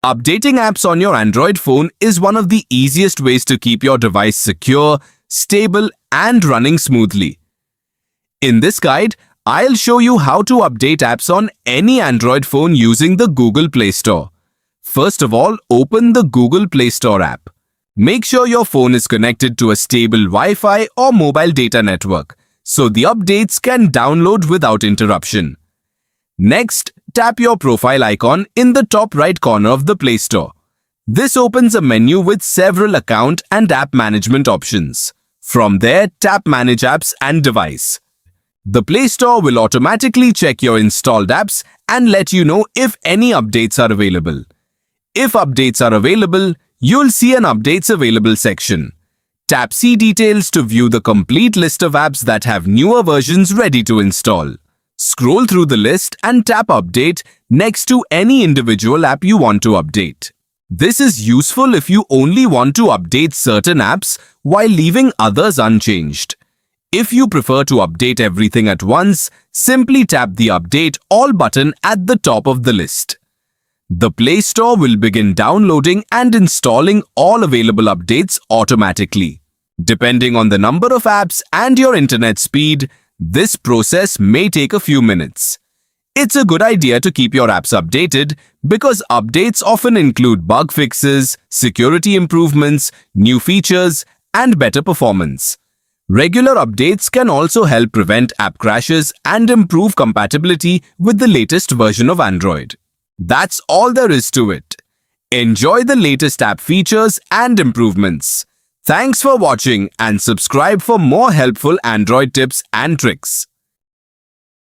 Updating apps on your Android phone is one of the easiest ways to keep your device secure, stable, and running smoothly. In this guide, I'll show you how to update apps on any Android phone using the Google Play Store. First of all, open the Google Play Store app. Make sure your phone is connected to a stable Wi-Fi or mobile data network, so the updates can download without interruption. Next, tap your profile icon in the top right corner of the Play Store. This opens a menu with several account and app management options. From there, tap Manage Apps and Device. The Play Store will automatically check your installed apps and let you know if any updates are available. If updates are available, you'll see an Updates Available section. Tap See Details to view the complete list of apps that have newer versions ready to install. Scroll through the list and tap Update next to any individual app you want to update. This is useful if you only want to update certain apps while leaving others unchanged. If you prefer to update everything at once, simply tap the Update All button at the top of the list. The Play Store will begin downloading and installing all available updates automatically. Depending on the number of apps and your internet speed, this process may take a few minutes. It's a good idea to keep your apps updated because updates often include bug fixes, security improvements, new features, and better performance. Regular updates can also help prevent app crashes and improve compatibility with the latest version of Android. That's all there is to it. Enjoy the latest app features and improvements. Thanks for watching and subscribe for more helpful Android tips and tricks.